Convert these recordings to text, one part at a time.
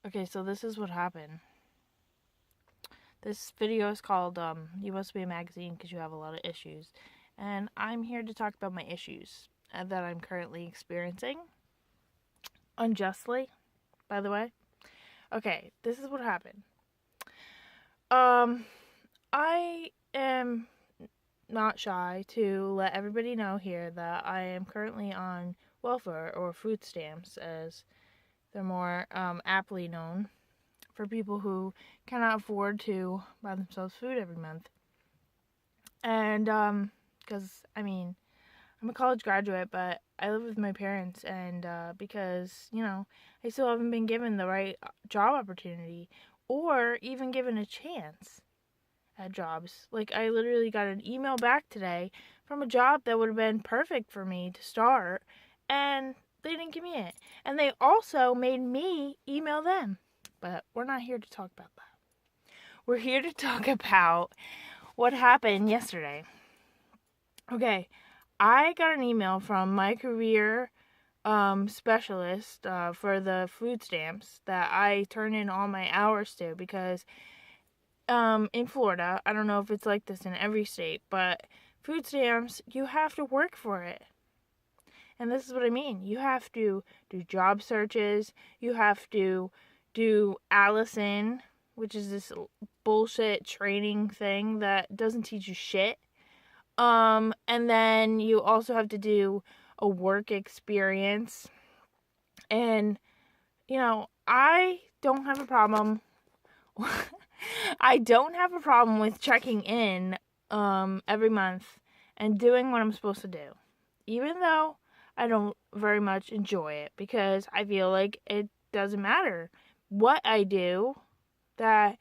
Okay, so this is what happened. This video is called You Must Be a Magazine Because You Have a Lot of Issues. And I'm here to talk about my issues that I'm currently experiencing. Unjustly, by the way. Okay, this is what happened. I am not shy to let everybody know here that I am currently on welfare or food stamps, as they're more aptly known, for people who cannot afford to buy themselves food every month. And because I'm a college graduate, but I live with my parents, and because I still haven't been given the right job opportunity or even given a chance at jobs. Like, I literally got an email back today from a job that would have been perfect for me to start, and they didn't give me it. And they also made me email them. But we're not here to talk about that. We're here to talk about what happened yesterday. Okay, I got an email from my career specialist for the food stamps that I turn in all my hours to, because in Florida, I don't know if it's like this in every state, but food stamps, you have to work for it. And this is what I mean. You have to do job searches. You have to do Allison, which is this bullshit training thing that doesn't teach you shit. And then you also have to do a work experience. And, I don't have a problem. I don't have a problem with checking in every month and doing what I'm supposed to do. Even though I don't very much enjoy it, because I feel like it doesn't matter what I do, that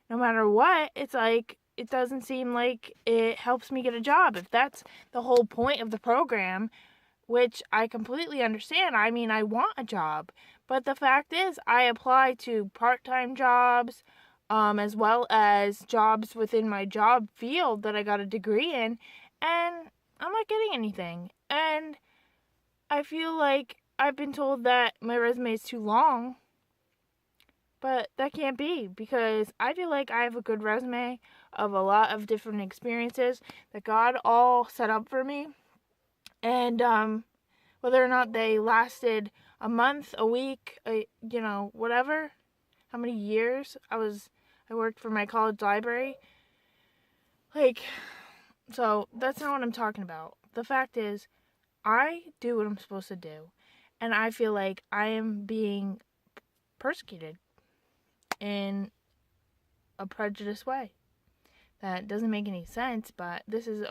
no matter what, it's like it doesn't seem like it helps me get a job. If that's the whole point of the program, which I completely understand. I mean, I want a job, but the fact is, I apply to part-time jobs, as well as jobs within my job field that I got a degree in, and I'm not getting anything. And I feel like I've been told that my resume is too long, but that can't be, because I feel like I have a good resume of a lot of different experiences that God all set up for me. And whether or not they lasted a month, a week, whatever, how many years I worked for my college library. So that's not what I'm talking about. The fact is, I do what I'm supposed to do, and I feel like I am being persecuted in a prejudiced way. That doesn't make any sense, but this is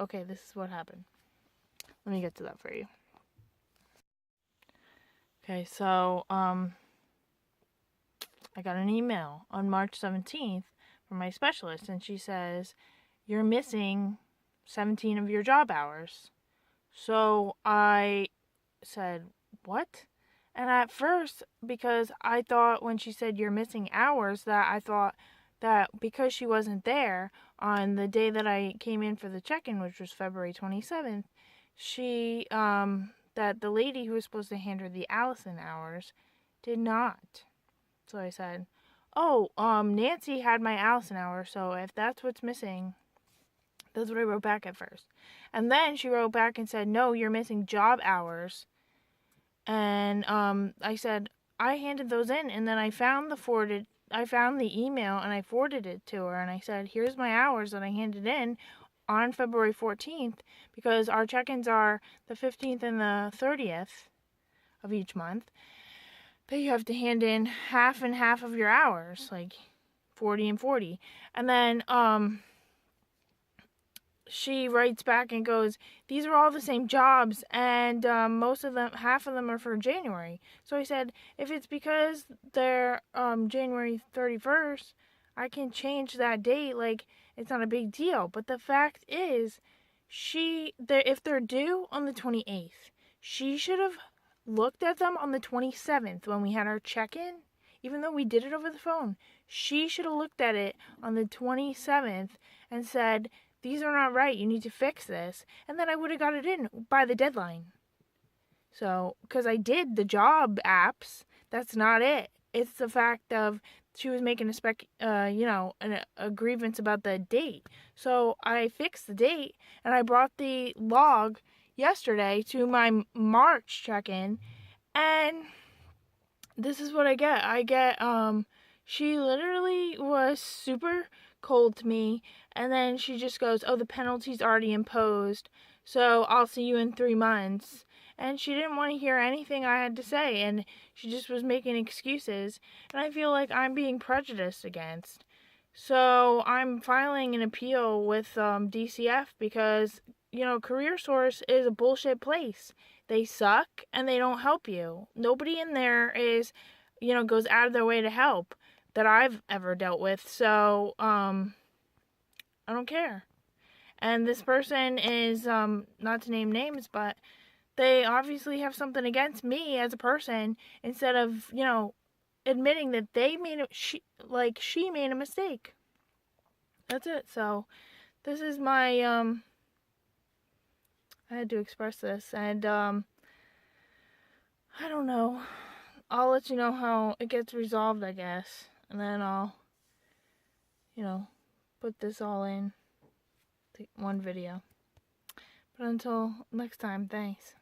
what happened. Let me get to that for you. Okay, so I got an email on March 17th from my specialist, and she says, "You're missing 17 of your job hours." So I said, "What?" And at first, because I thought when she said you're missing hours, that I thought that because she wasn't there on the day that I came in for the check-in, which was February 27th, she, that the lady who was supposed to hand her the Allison hours did not. So I said, "Oh, Nancy had my Allison hour, so if that's what's missing," that's what I wrote back at first. And then she wrote back and said, "No, you're missing job hours." And I said, "I handed those in, and then I found the email, and I forwarded it to her, and I said, 'Here's my hours that I handed in on February 14th, because our check-ins are the 15th and the 30th of each month, that you have to hand in half and half of your hours, like 40 and 40. And then she writes back and goes, "These are all the same jobs, and half of them are for January." So I said, "If it's because they're January 31st, I can change that date. Like, it's not a big deal." But the fact is, if they're due on the 28th, she should have looked at them on the 27th when we had our check-in. Even though we did it over the phone, she should have looked at it on the 27th and said, "These are not right. You need to fix this." And then I would have got it in by the deadline. So, because I did the job apps, that's not it. it's the fact of she was making a grievance about the date. So I fixed the date and I brought the log yesterday to my March check-in, and this is what I get. She literally was super cold to me, and then she just goes, "Oh, the penalty's already imposed, so I'll see you in 3 months." And she didn't want to hear anything I had to say, and she just was making excuses, and I feel like I'm being prejudiced against. So I'm filing an appeal with DCF because, CareerSource is a bullshit place. They suck and they don't help you. Nobody in there goes out of their way to help that I've ever dealt with. So, I don't care. And this person is, not to name names, but they obviously have something against me as a person instead of, admitting that she made a mistake. That's it. So, this is my, I had to express this, and, I don't know. I'll let you know how it gets resolved, I guess. And then I'll, put this all in one video. But until next time, thanks.